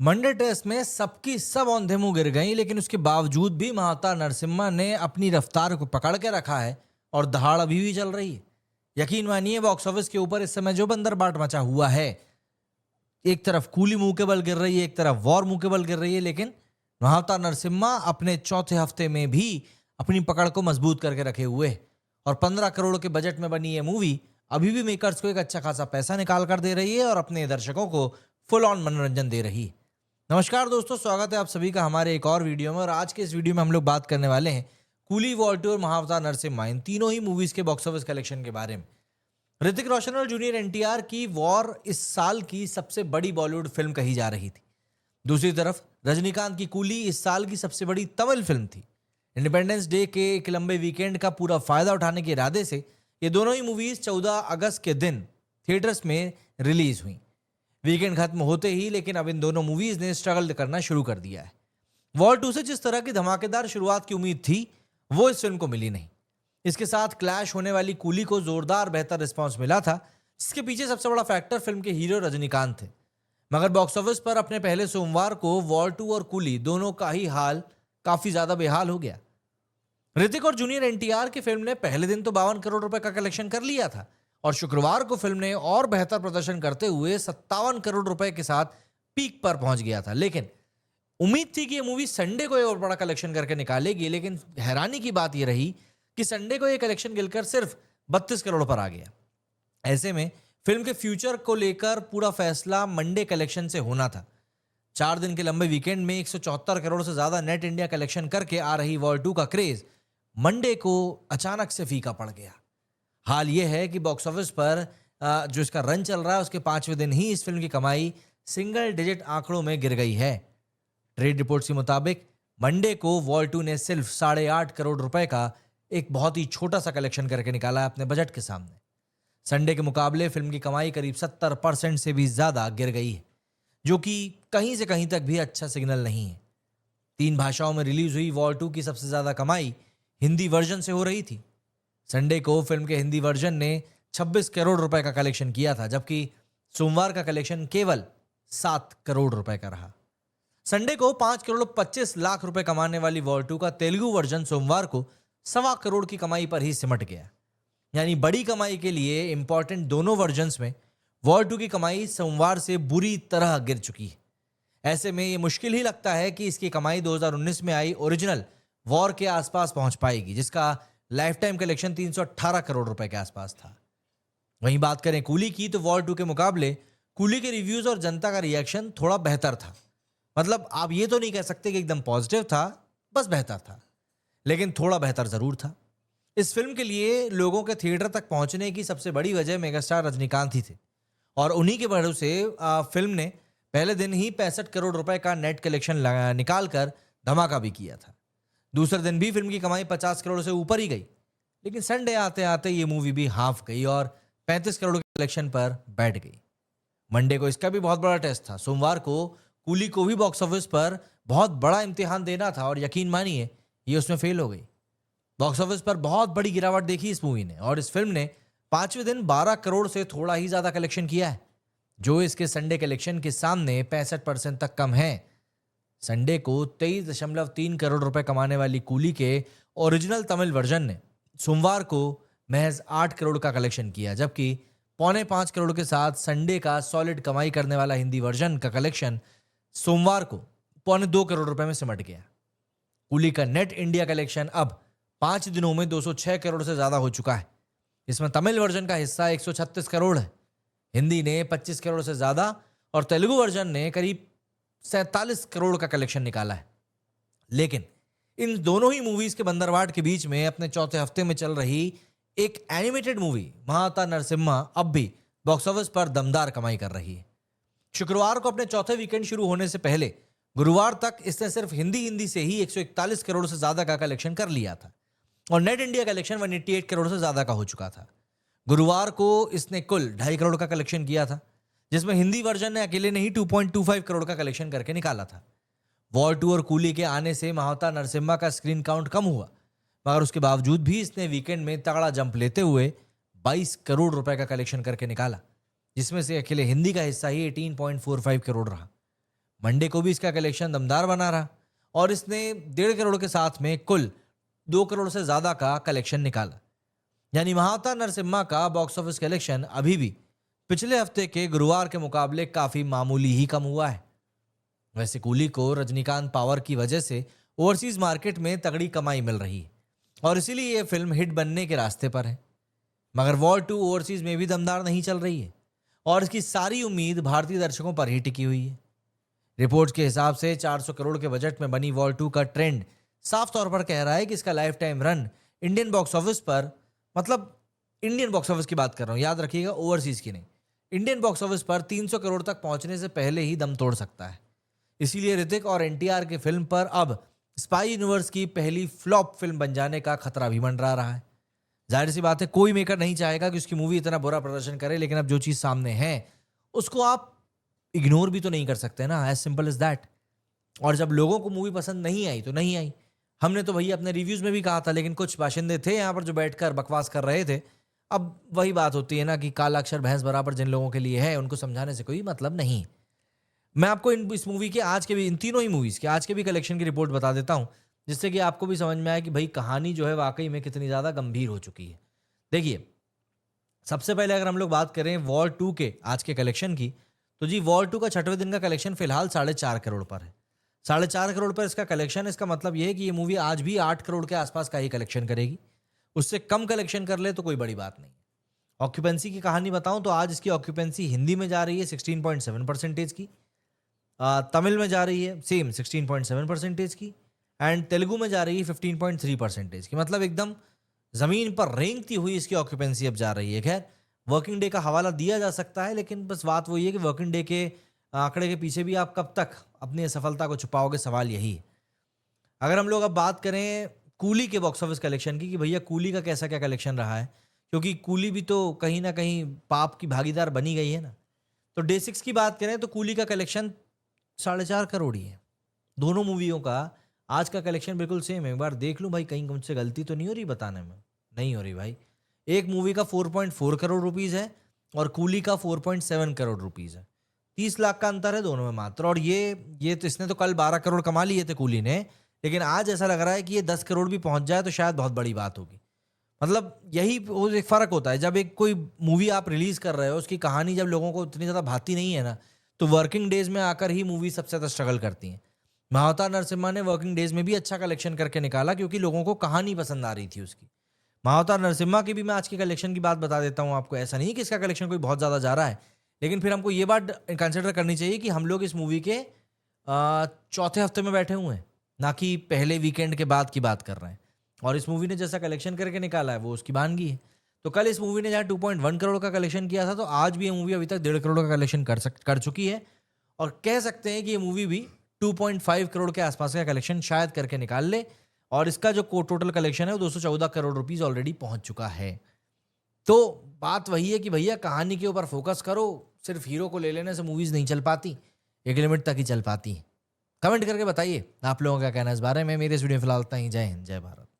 Monday test में सबकी सब औंधे मुंह गिर गई, लेकिन उसके बावजूद भी महावतार नरसिम्हा ने अपनी रफ्तार को पकड़ के रखा है और दहाड़ अभी भी चल रही है। यकीन मानिए, बॉक्स ऑफिस के ऊपर इस समय जो बंदर बाट मचा हुआ है, एक तरफ कूली मुंह के बल गिर रही है, एक तरफ वॉर मुंह के बल गिर रही है, लेकिन महावतार नरसिम्हा अपने चौथे हफ्ते में भी अपनी पकड़ को मजबूत करके रखे हुए है। और 15 करोड़ के बजट में बनी ये मूवी अभी भी मेकर्स को एक अच्छा खासा पैसा निकाल कर दे रही है और अपने दर्शकों को फुल ऑन मनोरंजन दे रही है। नमस्कार दोस्तों, स्वागत है आप सभी का हमारे एक और वीडियो में। और आज के इस वीडियो में हम लोग बात करने वाले हैं कूली, वॉर 2 और महावतार नरसिम्हा, इन तीनों ही मूवीज के बॉक्स ऑफिस कलेक्शन के बारे में। ऋतिक रोशन और जूनियर एनटीआर की वॉर इस साल की सबसे बड़ी बॉलीवुड फिल्म कही जा रही थी। दूसरी तरफ रजनीकांत की कूली इस साल की सबसे बड़ी तमिल फिल्म थी। इंडिपेंडेंस डे के एक लंबे वीकेंड का पूरा फायदा उठाने के इरादे से ये दोनों ही मूवीज 14 अगस्त के दिन थिएटर्स में रिलीज हुई। वीकेंड खत्म होते ही लेकिन अब इन दोनों मूवीज ने स्ट्रगल करना शुरू कर दिया है। वॉर 2 से जिस तरह की धमाकेदार शुरुआत की उम्मीद थी, वो इस फिल्म को मिली नहीं। इसके साथ क्लैश होने वाली कूली को जोरदार बेहतर रिस्पांस मिला था, जिसके पीछे सबसे बड़ा फैक्टर फिल्म के हीरो रजनीकांत थे। मगर बॉक्स ऑफिस पर अपने पहले सोमवार को वॉर 2 और कूली दोनों का ही हाल काफी ज्यादा बेहाल हो गया। ऋतिक और जूनियर एनटीआर की फिल्म ने पहले दिन तो 52 करोड़ रुपए का कलेक्शन कर लिया था और शुक्रवार को फिल्म ने और बेहतर प्रदर्शन करते हुए 57 करोड़ रुपए के साथ पीक पर पहुंच गया था। लेकिन उम्मीद थी कि ये मूवी संडे को एक और बड़ा कलेक्शन करके निकालेगी, लेकिन हैरानी की बात यह रही कि संडे को ये कलेक्शन गिरकर सिर्फ 32 करोड़ पर आ गया। ऐसे में फिल्म के फ्यूचर को लेकर पूरा फैसला मंडे कलेक्शन से होना था। 4 दिन के लंबे वीकेंड में 174 करोड़ से ज्यादा नेट इंडिया कलेक्शन करके आ रही वॉर 2 का क्रेज मंडे को अचानक से फीका पड़ गया। हाल यह है कि बॉक्स ऑफिस पर जो इसका रन चल रहा है, उसके 5वें दिन ही इस फिल्म की कमाई सिंगल डिजिट आंकड़ों में गिर गई है। ट्रेड रिपोर्ट्स के मुताबिक मंडे को वॉर 2 ने सिर्फ 8.5 करोड़ रुपए का एक बहुत ही छोटा सा कलेक्शन करके निकाला है अपने बजट के सामने। संडे के मुकाबले फिल्म की कमाई करीब 70% से भी ज्यादा गिर गई है, जो कि कहीं से कहीं तक भी अच्छा सिग्नल नहीं है। 3 भाषाओं में रिलीज हुई वॉर 2 की सबसे ज्यादा कमाई हिंदी वर्जन से हो रही थी। संडे को फिल्म के हिंदी वर्जन ने 26 करोड़ रुपए का कलेक्शन किया था, जबकि सोमवार का कलेक्शन केवल 7 करोड़ रुपए का रहा। संडे को 5 करोड़ 25 लाख रुपए कमाने वाली वॉर 2 का तेलुगु वर्जन सोमवार को 1.25 करोड़ की कमाई पर ही सिमट गया। यानी बड़ी कमाई के लिए इंपॉर्टेंट दोनों वर्जन्स में वॉर 2 की कमाई सोमवार से बुरी तरह गिर चुकी है। ऐसे में ये मुश्किल ही लगता है कि इसकी कमाई 2019 में आई ओरिजिनल वॉर के आसपास पहुंच पाएगी, जिसका लाइफ टाइम कलेक्शन 318 करोड़ रुपए के आसपास था। वहीं बात करें कूली की, तो वॉर 2 के मुकाबले कूली के रिव्यूज और जनता का रिएक्शन थोड़ा बेहतर था। मतलब आप ये तो नहीं कह सकते कि एकदम पॉजिटिव था, बस बेहतर था, लेकिन थोड़ा बेहतर जरूर था। इस फिल्म के लिए लोगों के थिएटर तक पहुंचने की सबसे बड़ी वजह मेगास्टार रजनीकांत ही थे और उन्हीं के भरोसे फिल्म ने पहले दिन ही 65 करोड़ रुपए का नेट कलेक्शन निकाल कर धमाका भी किया था। दूसरे दिन भी फिल्म की कमाई 50 करोड़ से ऊपर ही गई, लेकिन संडे आते आते ये मूवी भी हाफ गई और 35 करोड़ के कलेक्शन पर बैठ गई। मंडे को इसका भी बहुत बड़ा टेस्ट था। सोमवार को कूली को भी बॉक्स ऑफिस पर बहुत बड़ा इम्तिहान देना था और यकीन मानिए ये उसमें फेल हो गई। बॉक्स ऑफिस पर बहुत बड़ी गिरावट देखी इस मूवी ने और इस फिल्म ने 5वें दिन 12 करोड़ से थोड़ा ही ज्यादा कलेक्शन किया है, जो इसके संडे कलेक्शन के सामने 65% तक कम है। संडे को 23.3 करोड़ रुपए कमाने वाली कूली के ओरिजिनल तमिल वर्जन ने सोमवार को महज 8 करोड़ का कलेक्शन किया, जबकि 4.25 करोड़ के साथ संडे का सॉलिड कमाई करने वाला हिंदी वर्जन का कलेक्शन सोमवार को 2.25 करोड़ रुपए में सिमट गया। कूली का नेट इंडिया कलेक्शन अब 5 दिनों में 206 करोड़ से ज्यादा हो चुका है। इसमें तमिल वर्जन का हिस्सा 136 करोड़ है, हिंदी ने 25 करोड़ से ज्यादा और तेलुगु वर्जन ने करीब 47 करोड़ का कलेक्शन निकाला है। लेकिन इन दोनों ही मूवीज के बंदरवाट के बीच में अपने चौथे हफ्ते में चल रही एक एनिमेटेड मूवी महावतार नरसिम्हा अब भी बॉक्स ऑफिस पर दमदार कमाई कर रही है। शुक्रवार को अपने चौथे वीकेंड शुरू होने से पहले गुरुवार तक इसने सिर्फ हिंदी से ही 141 करोड़ से ज्यादा का कलेक्शन कर लिया था और नेट इंडिया कलेक्शन 188 करोड़ से ज्यादा का हो चुका था। गुरुवार को इसने कुल 2.5 करोड़ का कलेक्शन किया था, जिसमें हिंदी वर्जन ने अकेले ने ही 2.25 करोड़ का कलेक्शन करके निकाला था। वॉर 2 और कूली के आने से महावतार नरसिम्हा का स्क्रीन काउंट कम हुआ, मगर उसके बावजूद भी इसने वीकेंड में तगड़ा जंप लेते हुए 22 करोड़ रुपए का कलेक्शन करके निकाला, जिसमें से अकेले हिंदी का हिस्सा ही 18.45 करोड़ रहा। मंडे को भी इसका कलेक्शन दमदार बना रहा और इसने 1.5 करोड़ के साथ में कुल 2 करोड़ से ज्यादा का कलेक्शन निकाला। यानी महाअवतार नरसिम्हा का बॉक्स ऑफिस कलेक्शन अभी भी पिछले हफ्ते के गुरुवार के मुकाबले काफी मामूली ही कम हुआ है। वैसे कूली को रजनीकांत पावर की वजह से ओवरसीज मार्केट में तगड़ी कमाई मिल रही है और इसीलिए ये फिल्म हिट बनने के रास्ते पर है। मगर वॉर 2 ओवरसीज में भी दमदार नहीं चल रही है और इसकी सारी उम्मीद भारतीय दर्शकों पर ही टिकी हुई है। रिपोर्ट के हिसाब से 400 करोड़ के बजट में बनी वॉर 2 का ट्रेंड साफ तौर पर कह रहा है कि इसका life time run Indian box office पर, मतलब इंडियन बॉक्स ऑफिस की बात कर रहा हूं, याद रखिएगा, ओवरसीज की नहीं, इंडियन बॉक्स ऑफिस पर 300 करोड़ तक पहुंचने से पहले ही दम तोड़ सकता है। इसीलिए ऋतिक और एनटीआर की फिल्म पर अब स्पाई यूनिवर्स की पहली फ्लॉप फिल्म बन जाने का खतरा भी मंडरा रहा है। जाहिर सी बात है, कोई मेकर नहीं चाहेगा कि उसकी मूवी इतना बुरा प्रदर्शन करे, लेकिन अब जो चीज सामने है उसको आप इग्नोर भी तो नहीं कर सकते ना, एज सिंपल एज दैट। और जब लोगों को मूवी पसंद नहीं आई तो नहीं आई। हमने तो भैया अपने रिव्यूज में भी कहा था, लेकिन कुछ बाशिंदे थे यहाँ पर जो बैठकर बकवास कर रहे थे। अब वही बात होती है ना कि काला अक्षर भैंस बराबर जिन लोगों के लिए है उनको समझाने से कोई मतलब नहीं। मैं आपको इस मूवी के आज के भी, इन तीनों ही मूवीज के आज के भी कलेक्शन की रिपोर्ट बता देता हूं, जिससे कि आपको भी समझ में आए कि भाई कहानी जो है वाकई में कितनी ज्यादा गंभीर हो चुकी है। देखिए, सबसे पहले अगर हम लोग बात करें वॉर 2 के आज के कलेक्शन की, तो जी वॉर 2 का 6वें दिन का कलेक्शन फिलहाल 4.5 करोड़ पर है। 4.5 करोड़ पर इसका कलेक्शन, इसका मतलब यह है कि ये मूवी आज भी 8 करोड़ के आसपास का ही कलेक्शन करेगी। उससे कम कलेक्शन कर ले तो कोई बड़ी बात नहीं। ऑक्यूपेंसी की कहानी बताऊं तो आज इसकी ऑक्यूपेंसी हिंदी में जा रही है 16.7% की, तमिल में जा रही है सेम 16.7% की, एंड तेलुगु में जा रही है 15.3% की। मतलब एकदम जमीन पर रेंगती हुई इसकी ऑक्यूपेंसी अब जा रही है। खैर, वर्किंग डे का हवाला दिया जा सकता है, लेकिन बस बात वही है कि वर्किंग डे के आंकड़े के पीछे भी आप कब तक अपनी असफलता को छुपाओगे, सवाल यही है। अगर हम लोग अब बात करें कूली के बॉक्स ऑफिस कलेक्शन की कि भैया कूली का कैसा क्या कलेक्शन रहा है, क्योंकि कूली भी तो कहीं ना कहीं पाप की भागीदार बनी गई है ना। तो डे 6 की बात करें तो कूली का कलेक्शन 4.5 करोड़ ही है। दोनों मूवियों का आज का कलेक्शन बिल्कुल सेम है। एक बार देख लूं भाई, कहीं मुझसे गलती तो नहीं हो रही बताने में, नहीं हो रही भाई। एक मूवी का 4.4 करोड़ रुपीज है और कूली का 4.7 करोड़ रुपीज है। 30 लाख का अंतर है दोनों में मात्र। और ये तो इसने तो कल 12 करोड़ कमा लिए थे कूली ने, लेकिन आज ऐसा लग रहा है कि ये 10 करोड़ भी पहुंच जाए तो शायद बहुत बड़ी बात होगी। मतलब यही एक फर्क होता है, जब एक कोई मूवी आप रिलीज कर रहे हो, उसकी कहानी जब लोगों को इतनी ज्यादा भाती नहीं है ना, तो वर्किंग डेज में आकर ही मूवी सबसे ज्यादा स्ट्रगल करती हैं। महाअवतार नरसिम्हा ने वर्किंग डेज में भी अच्छा कलेक्शन करके निकाला क्योंकि लोगों को कहानी पसंद आ रही थी उसकी। महाअवतार नरसिम्हा की भी मैं आज की कलेक्शन की बात बता देता हूँ आपको। ऐसा नहीं कि इसका कलेक्शन कोई बहुत ज्यादा जा रहा है, लेकिन फिर हमको ये बात कंसिडर करनी चाहिए कि हम लोग इस मूवी के चौथे हफ्ते में बैठे हुए हैं, ना कि पहले वीकेंड के बाद की बात कर रहे हैं। और इस मूवी ने जैसा कलेक्शन करके निकाला है वो उसकी बानगी है। तो कल इस मूवी ने जहाँ 2.1 करोड़ का कलेक्शन किया था, तो आज भी ये मूवी अभी तक 1.5 करोड़ का कलेक्शन कर चुकी है। और कह सकते हैं कि ये मूवी भी 2.5 करोड़ के आसपास का कलेक्शन शायद करके निकाल ले। और इसका जो टोटल कलेक्शन है वो 214 करोड़ रुपीज ऑलरेडी पहुंच चुका है। तो बात वही है कि भैया कहानी के ऊपर फोकस करो, सिर्फ हीरो को ले लेने से मूवीज नहीं चल पाती, एक लिमिट तक ही चल पाती। कमेंट करके बताइए आप लोगों का कहना इस बारे में। मेरे इस वीडियो में फिलहाल इतना ही। जय हिंद, जय भारत।